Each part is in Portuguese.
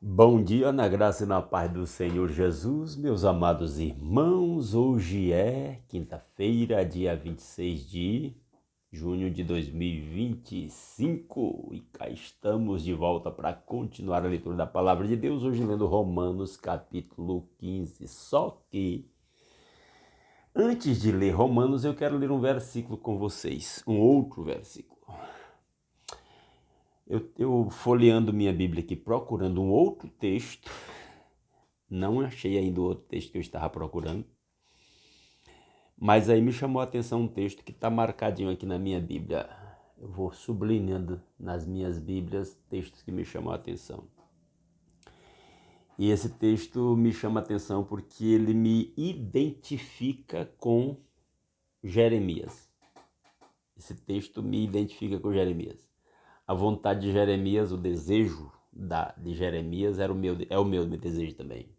Bom dia, na graça e na paz do Senhor Jesus, meus amados irmãos. Hoje é quinta-feira, dia 26 de junho de 2025 e cá estamos de volta para continuar a leitura da Palavra de Deus, hoje lendo Romanos capítulo 15. Só que, antes de ler Romanos, eu quero ler um versículo com vocês, um outro versículo. Eu folheando minha Bíblia aqui, procurando um outro texto, não achei ainda o outro texto que eu estava procurando, mas aí me chamou a atenção um texto que está marcadinho aqui na minha Bíblia. Eu vou sublinhando nas minhas Bíblias textos que me chamam a atenção. E esse texto me chama a atenção porque ele me identifica com Jeremias. Esse texto me identifica com Jeremias. A vontade de Jeremias, o desejo de Jeremias é o meu desejo também.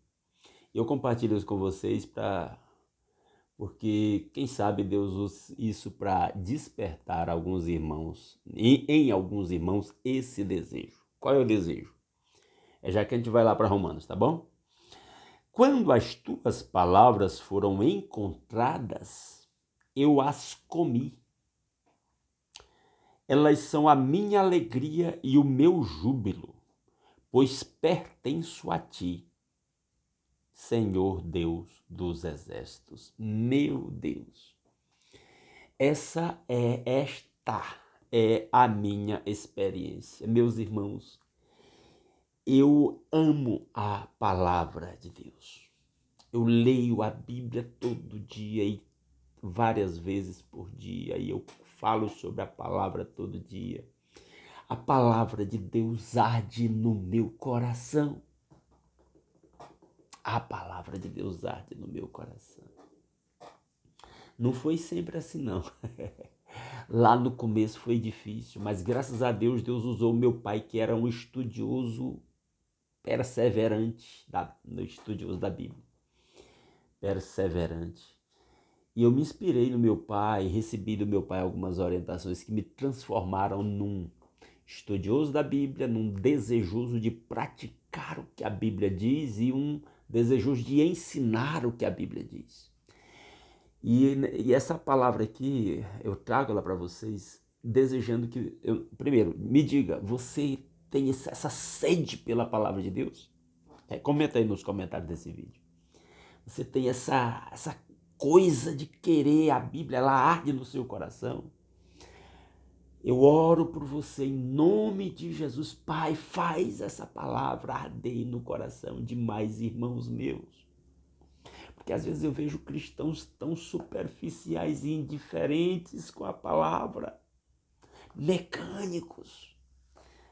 Eu compartilho isso com vocês porque quem sabe Deus usa isso para despertar alguns irmãos, em alguns irmãos, esse desejo. Qual é o desejo? É já que a gente vai lá para Romanos, tá bom? Quando as tuas palavras foram encontradas, eu as comi. Elas são a minha alegria e o meu júbilo, pois pertenço a ti, Senhor Deus dos exércitos. Meu Deus, esta é a minha experiência. Meus irmãos, eu amo a palavra de Deus. Eu leio a Bíblia todo dia e várias vezes por dia, e eu falo sobre a palavra todo dia. A palavra de Deus arde no meu coração. A palavra de Deus arde no meu coração. Não foi sempre assim, não. Lá no começo foi difícil, mas graças a Deus, Deus usou meu pai, que era um estudioso perseverante, estudioso da Bíblia. Perseverante. E eu me inspirei no meu pai, recebi do meu pai algumas orientações que me transformaram num estudioso da Bíblia, num desejoso de praticar o que a Bíblia diz e um desejoso de ensinar o que a Bíblia diz. E essa palavra aqui, eu trago ela para vocês, desejando que, primeiro, me diga, você tem essa sede pela palavra de Deus? Comenta aí nos comentários desse vídeo. Você tem essa coisa de querer a Bíblia, ela arde no seu coração? Eu oro por você em nome de Jesus. Pai, faz essa palavra arder no coração de mais irmãos meus. Porque às vezes eu vejo cristãos tão superficiais e indiferentes com a palavra, mecânicos.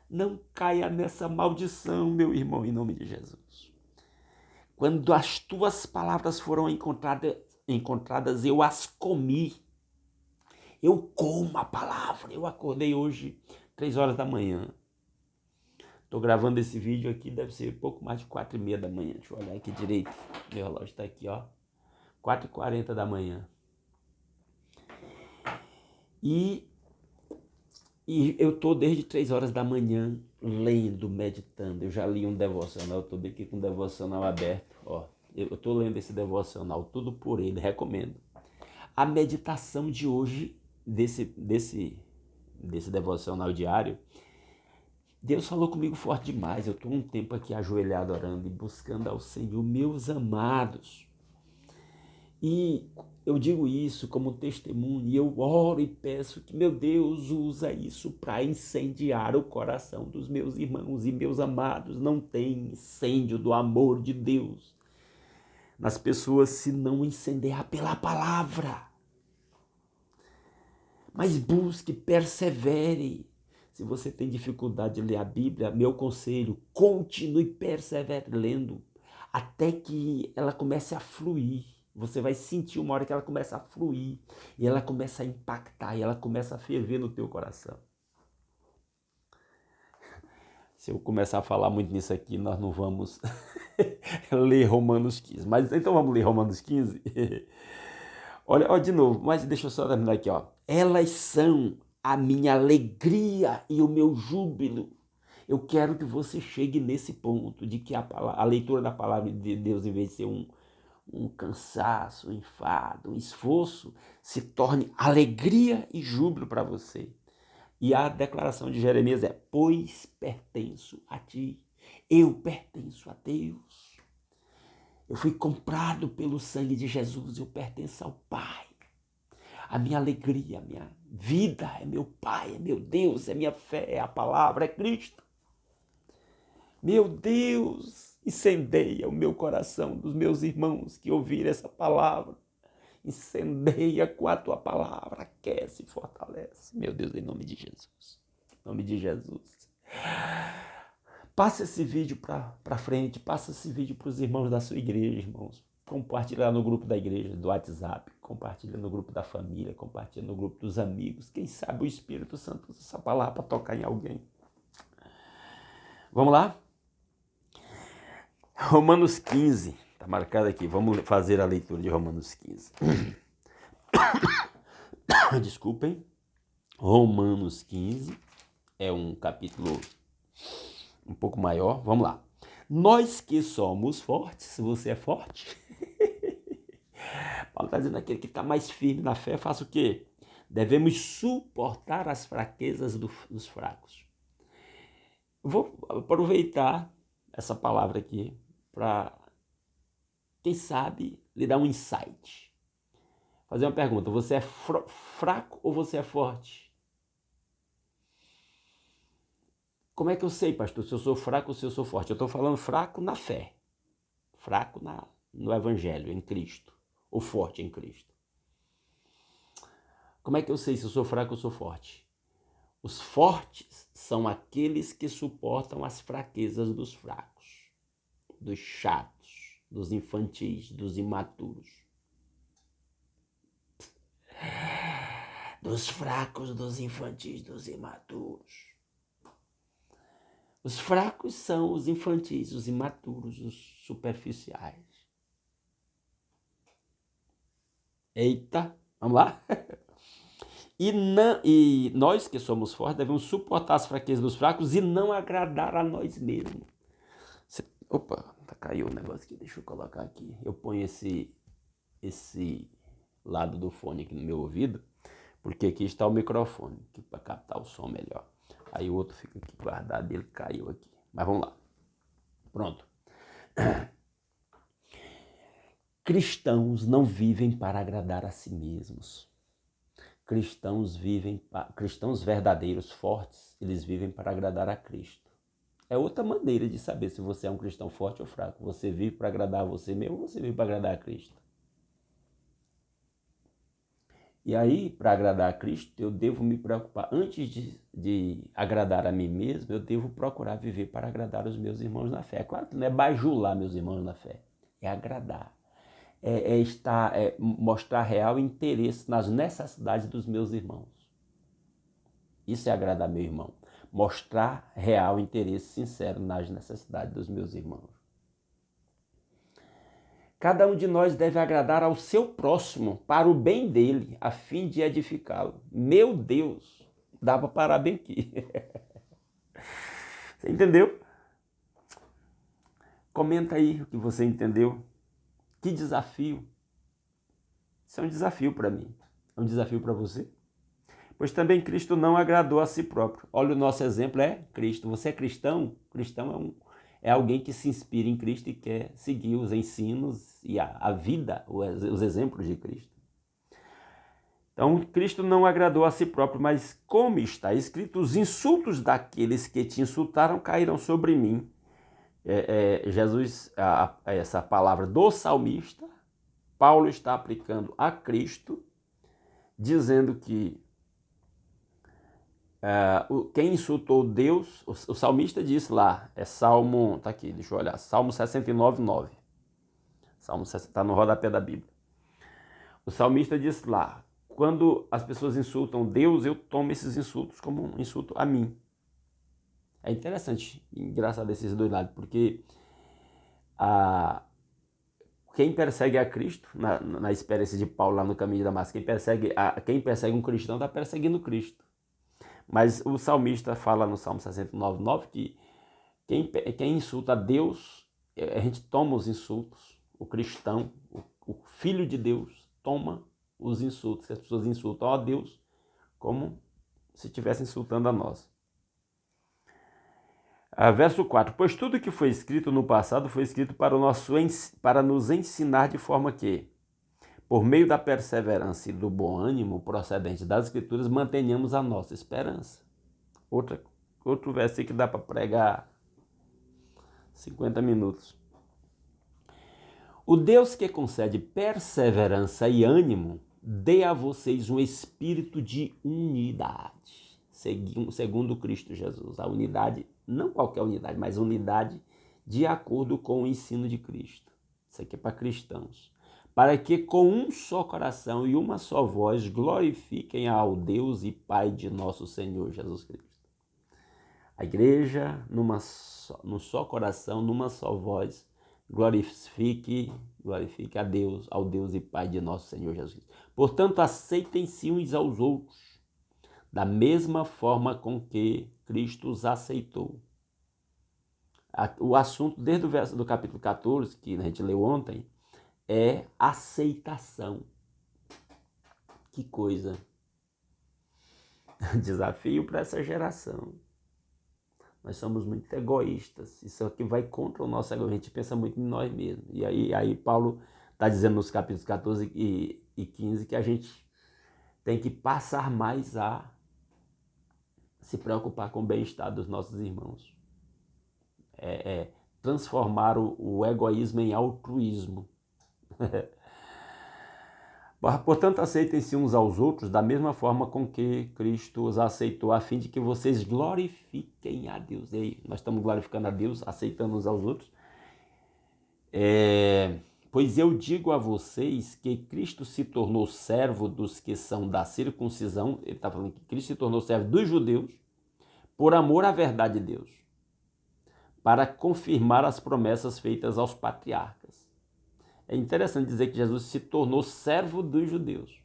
Não caia nessa maldição, meu irmão, em nome de Jesus. Quando as tuas palavras foram encontradas, eu as comi. Eu como a palavra. Eu acordei hoje, 3 horas da manhã. Estou gravando esse vídeo aqui, deve ser pouco mais de 4h30 da manhã. Deixa eu olhar aqui direito. Meu relógio está aqui, ó. 4h40 da manhã. E eu estou desde 3 horas da manhã lendo, meditando. Eu já li um devocional, estou aqui com o devocional aberto. Ó, eu estou lendo esse devocional, tudo por ele, recomendo. A meditação de hoje, desse devocional diário, Deus falou comigo forte demais. Eu estou um tempo aqui ajoelhado orando e buscando ao Senhor, meus amados. E eu digo isso como testemunho e eu oro e peço que, meu Deus, usa isso para incendiar o coração dos meus irmãos e meus amados. Não tem incêndio do amor de Deus nas pessoas se não incendiar pela palavra. Mas busque, persevere. Se você tem dificuldade de ler a Bíblia, meu conselho, continue persevere lendo até que ela comece a fluir. Você vai sentir uma hora que ela começa a fluir e ela começa a impactar e ela começa a ferver no teu coração. Se eu começar a falar muito nisso aqui, nós não vamos ler Romanos 15. Mas então vamos ler Romanos 15? Olha de novo, mas deixa eu só terminar aqui, ó. Elas são a minha alegria e o meu júbilo. Eu quero que você chegue nesse ponto de que a leitura da palavra de Deus, em vez de ser um cansaço, um enfado, um esforço, se torne alegria e júbilo para você. E a declaração de Jeremias é: pois pertenço a ti, eu pertenço a Deus. Eu fui comprado pelo sangue de Jesus, eu pertenço ao Pai. A minha alegria, a minha vida é meu Pai, é meu Deus, é minha fé, é a palavra, é Cristo. Meu Deus, incendeia o meu coração dos meus irmãos que ouviram essa palavra. Incendeia com a tua palavra, aquece e fortalece. Meu Deus, em nome de Jesus. Em nome de Jesus. Passa esse vídeo para frente, passa esse vídeo para os irmãos da sua igreja, irmãos. Compartilha no grupo da igreja, do WhatsApp, compartilha no grupo da família, compartilha no grupo dos amigos. Quem sabe o Espírito Santo usa essa palavra para tocar em alguém. Vamos lá? Romanos 15, está marcado aqui. Vamos fazer a leitura de Romanos 15. Desculpem. Romanos 15 é um capítulo um pouco maior. Vamos lá. Nós que somos fortes, se você é forte, Paulo está dizendo aquele que está mais firme na fé, faça o quê? Devemos suportar as fraquezas dos fracos. Vou aproveitar essa palavra aqui para, quem sabe, lhe dar um insight. Fazer uma pergunta: você é fraco ou você é forte? Como é que eu sei, pastor, se eu sou fraco ou se eu sou forte? Eu estou falando fraco na fé, fraco no evangelho, em Cristo, ou forte em Cristo. Como é que eu sei se eu sou fraco ou sou forte? Os fortes são aqueles que suportam as fraquezas dos fracos, dos chatos, dos infantis, dos imaturos. Dos fracos, dos infantis, dos imaturos. Os fracos são os infantis, os imaturos, os superficiais. Eita, vamos lá? E nós que somos fortes devemos suportar as fraquezas dos fracos e não agradar a nós mesmos. Opa, caiu o negócio aqui, deixa eu colocar aqui. Eu ponho esse lado do fone aqui no meu ouvido, porque aqui está o microfone, para captar o som melhor. Aí o outro fica aqui guardado e ele caiu aqui. Mas vamos lá. Pronto. Cristãos não vivem para agradar a si mesmos. Cristãos verdadeiros, fortes, eles vivem para agradar a Cristo. É outra maneira de saber se você é um cristão forte ou fraco. Você vive para agradar a você mesmo ou você vive para agradar a Cristo? E aí, para agradar a Cristo, eu devo me preocupar. Antes de agradar a mim mesmo, eu devo procurar viver para agradar os meus irmãos na fé. É claro que não é bajular meus irmãos na fé, é agradar. Mostrar real interesse nas necessidades dos meus irmãos. Isso é agradar meu irmão. Mostrar real interesse sincero nas necessidades dos meus irmãos. Cada um de nós deve agradar ao seu próximo para o bem dele, a fim de edificá-lo. Meu Deus, dá para parar bem aqui. Você entendeu? Comenta aí o que você entendeu. Que desafio. Isso é um desafio para mim. É um desafio para você. Pois também Cristo não agradou a si próprio. Olha, o nosso exemplo é Cristo. Você é cristão? Cristão é alguém que se inspira em Cristo e quer seguir os ensinos e a vida, os exemplos de Cristo. Então, Cristo não agradou a si próprio, mas como está escrito, os insultos daqueles que te insultaram caíram sobre mim. Essa palavra do salmista, Paulo está aplicando a Cristo, dizendo que quem insultou Deus, o salmista disse lá, Salmo, tá aqui, deixa eu olhar, Salmo 69, 9. Salmo 60, está no rodapé da Bíblia. O salmista disse lá, quando as pessoas insultam Deus, eu tomo esses insultos como um insulto a mim. É interessante, engraçado esses dois lados, porque quem persegue a Cristo, na experiência de Paulo lá no caminho de Damasco, quem persegue um cristão está perseguindo Cristo. Mas o salmista fala no Salmo 69:9 que quem insulta a Deus, a gente toma os insultos, o cristão, o filho de Deus, toma os insultos, que as pessoas insultam a Deus como se estivessem insultando a nós. Verso 4, pois tudo que foi escrito no passado foi escrito para nos ensinar de forma que, por meio da perseverança e do bom ânimo procedente das Escrituras, mantenhamos a nossa esperança. Outro versículo que dá para pregar 50 minutos. O Deus que concede perseverança e ânimo, dê a vocês um espírito de unidade, segundo Cristo Jesus. A unidade, não qualquer unidade, mas unidade de acordo com o ensino de Cristo. Isso aqui é para cristãos. Para que com um só coração e uma só voz glorifiquem ao Deus e Pai de nosso Senhor Jesus Cristo. A igreja, num só coração, numa só voz, glorifique a Deus, ao Deus e Pai de nosso Senhor Jesus Cristo. Portanto, aceitem-se uns aos outros, da mesma forma com que Cristo os aceitou. O assunto, desde o verso do capítulo 14, que a gente leu ontem, é aceitação. Que coisa. Desafio para essa geração. Nós somos muito egoístas. Isso aqui vai contra o nosso egoísmo. A gente pensa muito em nós mesmos. E aí Paulo está dizendo nos capítulos 14 e 15 que a gente tem que passar mais a se preocupar com o bem-estar dos nossos irmãos. Transformar o egoísmo em altruísmo. Portanto, aceitem-se uns aos outros da mesma forma com que Cristo os aceitou, a fim de que vocês glorifiquem a Deus. E aí, nós estamos glorificando a Deus, aceitando uns aos outros. Pois eu digo a vocês que Cristo se tornou servo dos que são da circuncisão. Ele está falando que Cristo se tornou servo dos judeus por amor à verdade de Deus, para confirmar as promessas feitas aos patriarcas. É interessante dizer que Jesus se tornou servo dos judeus.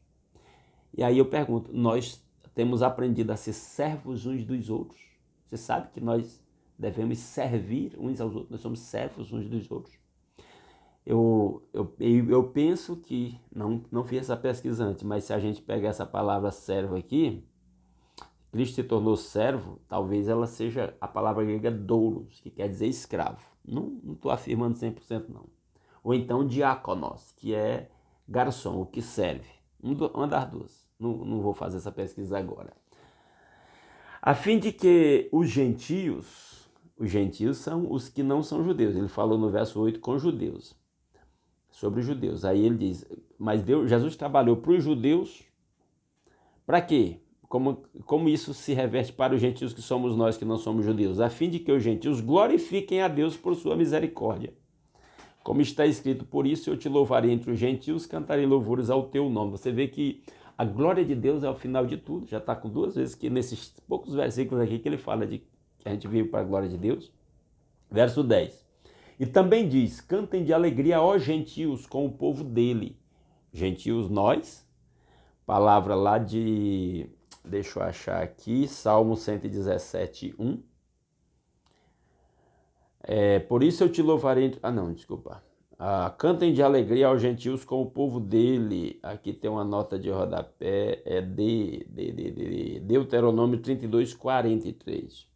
E aí eu pergunto, nós temos aprendido a ser servos uns dos outros? Você sabe que nós devemos servir uns aos outros, nós somos servos uns dos outros. Eu penso que, não fiz essa pesquisa antes, mas se a gente pegar essa palavra servo aqui, Cristo se tornou servo, talvez ela seja a palavra grega doulos, que quer dizer escravo. Não estou afirmando 100% não. Ou então diáconos, que é garçom, o que serve. Uma das duas. Não vou fazer essa pesquisa agora. A fim de que os gentios são os que não são judeus. Ele falou no verso 8 com judeus, sobre os judeus. Aí ele diz, mas Jesus trabalhou para os judeus, para quê? Como isso se reverte para os gentios que somos nós que não somos judeus? A fim de que os gentios glorifiquem a Deus por sua misericórdia. Como está escrito, por isso eu te louvarei entre os gentios, cantarei louvores ao teu nome. Você vê que a glória de Deus é o final de tudo. Já está com 2 vezes que nesses poucos versículos aqui que ele fala de que a gente vive para a glória de Deus. Verso 10. E também diz, cantem de alegria, ó gentios, com o povo dele. Gentios nós, palavra lá de, deixa eu achar aqui, Salmo 117, 1. Por isso eu te louvarei... cantem de alegria aos gentios com o povo dele. Aqui tem uma nota de rodapé, Deuteronômio 32, 43.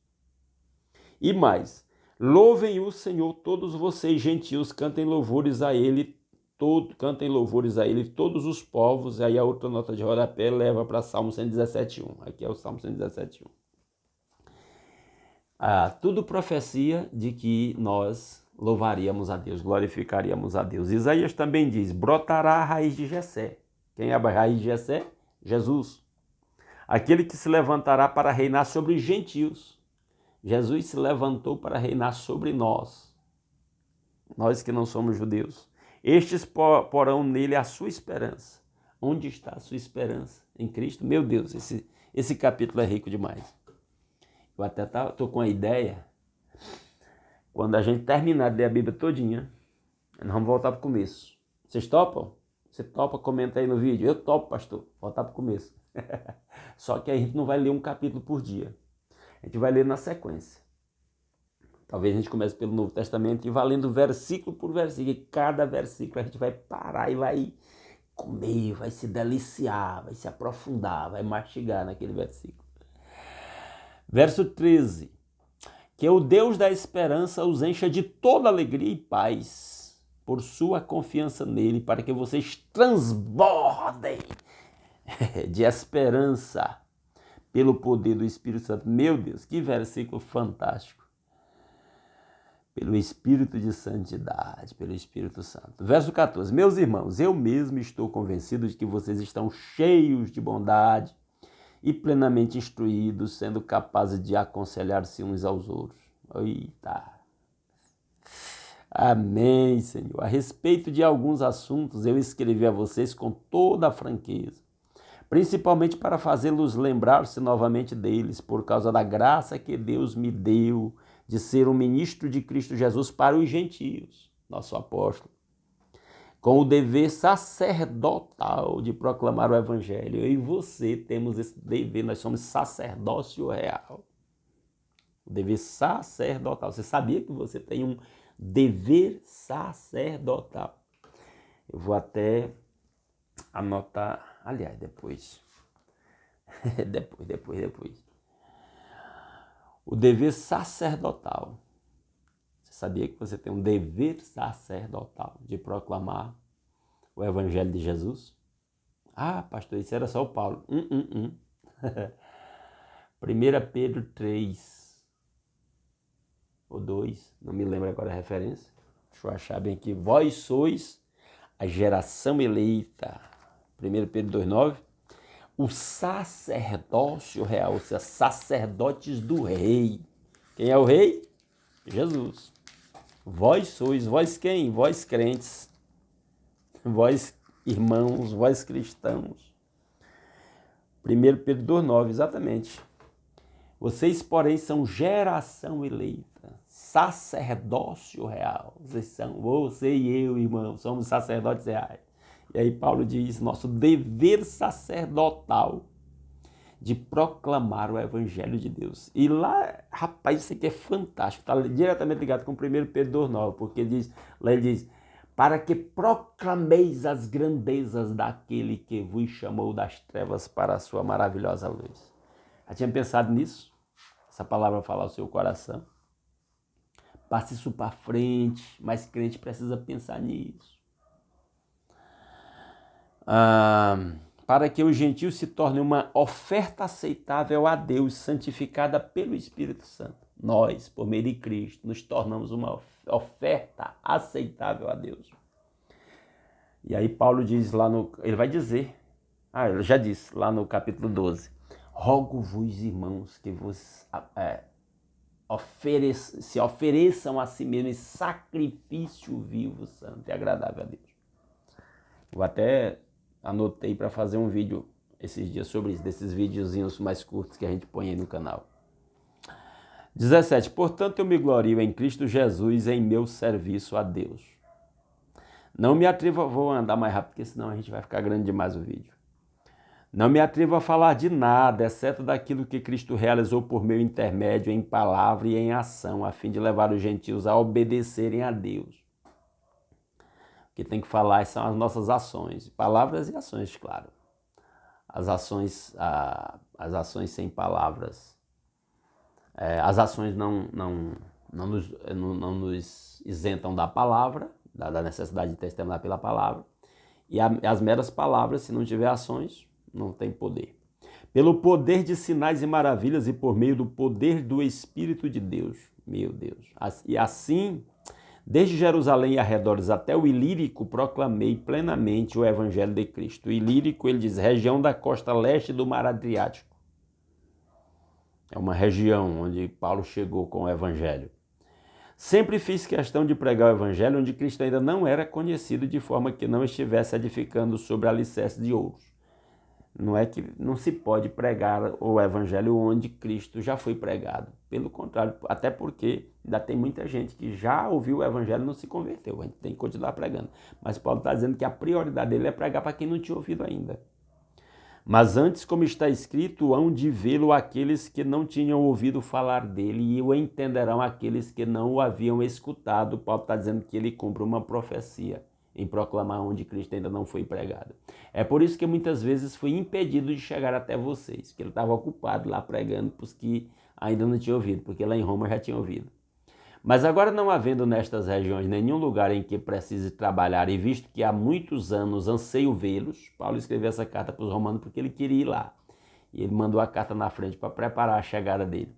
E mais, louvem o Senhor todos vocês gentios, cantem louvores a ele todos os povos. Aí a outra nota de rodapé leva para Salmo 117, 1. Aqui é o Salmo 117, 1. Tudo profecia de que nós louvaríamos a Deus, glorificaríamos a Deus. Isaías também diz, brotará a raiz de Jessé. Quem é a raiz de Jessé? Jesus. Aquele que se levantará para reinar sobre os gentios. Jesus se levantou para reinar sobre nós que não somos judeus. Estes porão nele a sua esperança. Onde está a sua esperança? Em Cristo? Meu Deus, esse capítulo é rico demais. Eu até estou com a ideia, quando a gente terminar de ler a Bíblia todinha, nós vamos voltar para o começo. Vocês topam? Você topa? Comenta aí no vídeo. Eu topo, pastor. Voltar para o começo. Só que a gente não vai ler um capítulo por dia. A gente vai ler na sequência. Talvez a gente comece pelo Novo Testamento e vá lendo versículo por versículo. E cada versículo a gente vai parar e vai comer, vai se deliciar, vai se aprofundar, vai mastigar naquele versículo. Verso 13. Que o Deus da esperança os encha de toda alegria e paz por sua confiança nele, para que vocês transbordem de esperança pelo poder do Espírito Santo. Meu Deus, que versículo fantástico. Pelo Espírito de santidade, pelo Espírito Santo. Verso 14. Meus irmãos, eu mesmo estou convencido de que vocês estão cheios de bondade e plenamente instruídos, sendo capazes de aconselhar-se uns aos outros. Eita! Amém, Senhor. A respeito de alguns assuntos, eu escrevi a vocês com toda a franqueza, principalmente para fazê-los lembrar-se novamente deles, por causa da graça que Deus me deu de ser um ministro de Cristo Jesus para os gentios, nosso apóstolo, com o dever sacerdotal de proclamar o evangelho. Eu e você temos esse dever, nós somos sacerdócio real. O dever sacerdotal. Você sabia que você tem um dever sacerdotal? Eu vou até anotar, aliás, depois. depois. O dever sacerdotal. Você sabia que você tem um dever sacerdotal de proclamar o evangelho de Jesus? Ah, pastor, isso era só o Paulo. 1 Pedro 3 ou 2, não me lembro agora a referência. Deixa eu achar bem aqui. Vós sois a geração eleita. 1 Pedro 2,9. O sacerdócio real, ou seja, sacerdotes do rei. Quem é o rei? Jesus. Vós sois, vós quem? Vós crentes, vós irmãos, vós cristãos. 1 Pedro 2,9, exatamente. Vocês, porém, são geração eleita, sacerdócio real. Você e eu, irmão, somos sacerdotes reais. E aí Paulo diz, nosso dever sacerdotal de proclamar o evangelho de Deus. E lá, rapaz, isso aqui é fantástico, está diretamente ligado com 1 Pedro 2,9, porque lá ele diz, para que proclameis as grandezas daquele que vos chamou das trevas para a sua maravilhosa luz. Já tinha pensado nisso? Essa palavra falar ao seu coração? Passe isso para frente, mas crente precisa pensar nisso. Para que os gentios se tornem uma oferta aceitável a Deus, santificada pelo Espírito Santo. Nós, por meio de Cristo, nos tornamos uma oferta aceitável a Deus. E aí Paulo diz lá ele vai dizer, ele já disse lá no capítulo 12, rogo-vos, irmãos, que vos se ofereçam a si mesmos em sacrifício vivo, santo e agradável a Deus. Eu até anotei para fazer um vídeo esses dias sobre isso, desses videozinhos mais curtos que a gente põe aí no canal. 17. Portanto, eu me glorio em Cristo Jesus em meu serviço a Deus. Não me atrevo, vou andar mais rápido, porque senão a gente vai ficar grande demais o vídeo. Não me atrevo a falar de nada, exceto daquilo que Cristo realizou por meu intermédio em palavra e em ação, a fim de levar os gentios a obedecerem a Deus. O que tem que falar são as nossas ações, palavras e ações, claro. As ações sem palavras. As ações não nos isentam da palavra, da necessidade de testemunhar pela palavra. E as meras palavras, se não tiver ações, não tem poder. Pelo poder de sinais e maravilhas e por meio do poder do Espírito de Deus. Meu Deus. E assim, desde Jerusalém e arredores até o Ilírico, proclamei plenamente o Evangelho de Cristo. O Ilírico, ele diz, região da costa leste do Mar Adriático. É uma região onde Paulo chegou com o Evangelho. Sempre fiz questão de pregar o Evangelho onde Cristo ainda não era conhecido, de forma que não estivesse edificando sobre alicerce de ouros. Não é que não se pode pregar o Evangelho onde Cristo já foi pregado. Pelo contrário, até porque ainda tem muita gente que já ouviu o Evangelho e não se converteu. A gente tem que continuar pregando. Mas Paulo está dizendo que a prioridade dele é pregar para quem não tinha ouvido ainda. Mas antes, como está escrito, hão de vê-lo aqueles que não tinham ouvido falar dele, e o entenderão aqueles que não o haviam escutado. Paulo está dizendo que ele cumpre uma profecia em proclamar onde Cristo ainda não foi pregado. É por isso que muitas vezes foi impedido de chegar até vocês, porque ele estava ocupado lá pregando para os que ainda não tinham ouvido, porque lá em Roma já tinham ouvido. Mas agora, não havendo nestas regiões nenhum lugar em que precise trabalhar, e visto que há muitos anos anseio vê-los, Paulo escreveu essa carta para os romanos porque ele queria ir lá. E ele mandou a carta na frente para preparar a chegada dele.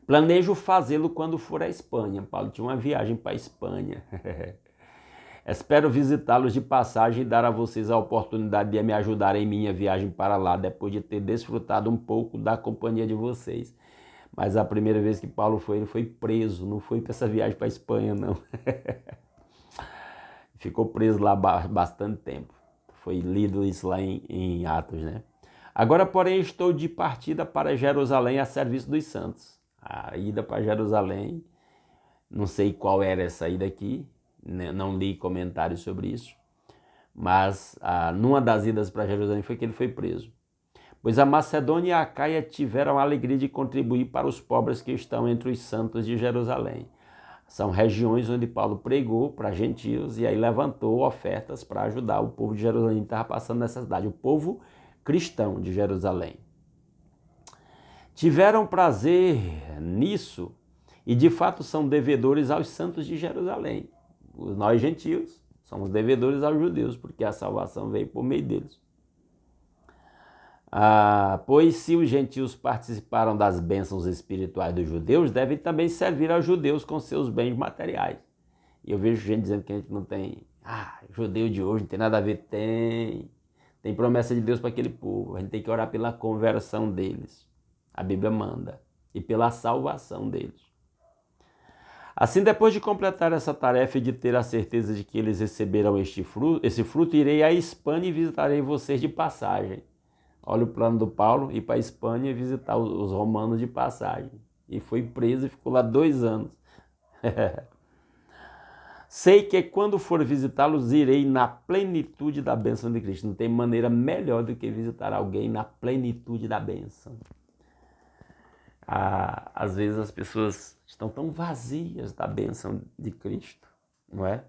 Planejo fazê-lo quando for à Espanha. Paulo tinha uma viagem para a Espanha. Espero visitá-los de passagem e dar a vocês a oportunidade de me ajudar em minha viagem para lá, depois de ter desfrutado um pouco da companhia de vocês. Mas a primeira vez que Paulo foi, ele foi preso, não foi para essa viagem para a Espanha, não. Ficou preso lá bastante tempo. Foi lido isso lá em Atos, né? Agora, porém, estou de partida para Jerusalém a serviço dos santos. A ida para Jerusalém, não sei qual era essa ida aqui, não li comentários sobre isso, mas numa das idas para Jerusalém foi que ele foi preso. Pois a Macedônia e a Acaia tiveram a alegria de contribuir para os pobres que estão entre os santos de Jerusalém. São regiões onde Paulo pregou para gentios e aí levantou ofertas para ajudar o povo de Jerusalém que estava passando necessidade, o povo cristão de Jerusalém. Tiveram prazer nisso e de fato são devedores aos santos de Jerusalém. Nós gentios somos devedores aos judeus, porque a salvação veio por meio deles. Pois se os gentios participaram das bênçãos espirituais dos judeus, devem também servir aos judeus com seus bens materiais. E eu vejo gente dizendo que a gente não tem, judeu de hoje não tem nada a ver. Tem promessa de Deus para aquele povo, a gente tem que orar pela conversão deles, a Bíblia manda, e pela salvação deles. Assim, depois de completar essa tarefa e de ter a certeza de que eles receberão esse fruto, irei à Espanha e visitarei vocês de passagem. Olha o plano do Paulo, ir para a Espanha e visitar os romanos de passagem. E foi preso e ficou lá 2 anos. Sei que quando for visitá-los, irei na plenitude da bênção de Cristo. Não tem maneira melhor do que visitar alguém na plenitude da bênção. Às vezes as pessoas estão tão vazias da bênção de Cristo, não é?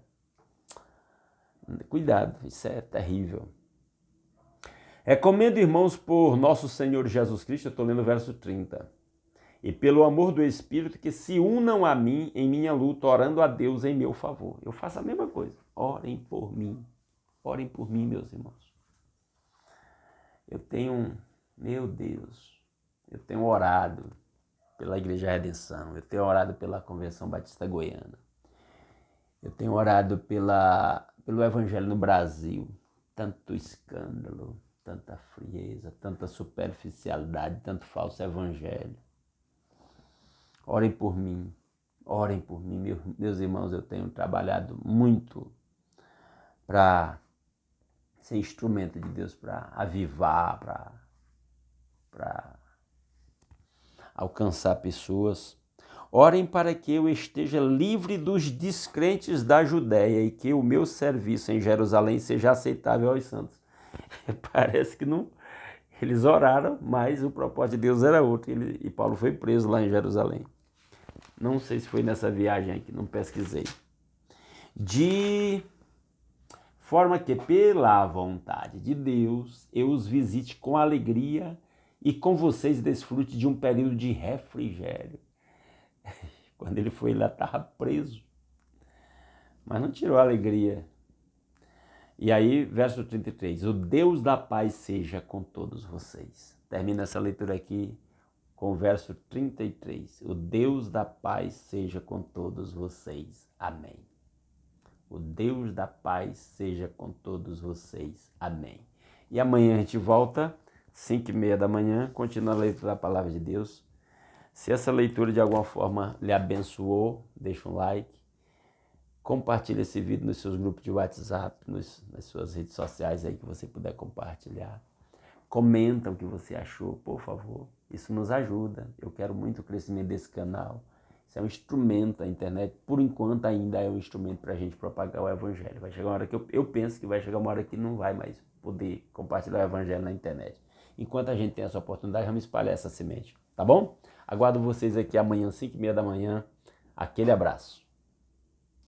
Cuidado, isso é terrível. Recomendo, irmãos, por nosso Senhor Jesus Cristo, eu estou lendo o verso 30, e pelo amor do Espírito, que se unam a mim em minha luta, orando a Deus em meu favor. Eu faço a mesma coisa. Orem por mim, meus irmãos. Meu Deus, eu tenho orado pela Igreja Redenção, eu tenho orado pela Convenção Batista Goiana, eu tenho orado pelo Evangelho no Brasil. Tanto escândalo, tanta frieza, tanta superficialidade, tanto falso evangelho. Orem por mim, meus irmãos. Eu tenho trabalhado muito para ser instrumento de Deus, para avivar, para alcançar pessoas. Orem para que eu esteja livre dos descrentes da Judéia e que o meu serviço em Jerusalém seja aceitável aos santos. Parece que não. Eles oraram, mas o propósito de Deus era outro. E Paulo foi preso lá em Jerusalém. Não sei se foi nessa viagem aqui, não pesquisei. De forma que, pela vontade de Deus, eu os visite com alegria e com vocês desfrute de um período de refrigério. Quando ele foi lá, estava preso, mas não tirou a alegria. E aí, verso 33, o Deus da paz seja com todos vocês. Termina essa leitura aqui com o verso 33. O Deus da paz seja com todos vocês. Amém. O Deus da paz seja com todos vocês. Amém. E amanhã a gente volta, 5h30 da manhã, continua a leitura da palavra de Deus. Se essa leitura de alguma forma lhe abençoou, deixa um like, compartilhe esse vídeo nos seus grupos de WhatsApp, nas suas redes sociais aí que você puder compartilhar. Comenta o que você achou, por favor. Isso nos ajuda. Eu quero muito o crescimento desse canal. Isso é um instrumento, a internet, por enquanto, ainda é um instrumento para a gente propagar o evangelho. Vai chegar uma hora que eu penso que vai chegar uma hora que não vai mais poder compartilhar o evangelho na internet. Enquanto a gente tem essa oportunidade, vamos espalhar essa semente, tá bom? Aguardo vocês aqui amanhã, 5h30 da manhã. Aquele abraço.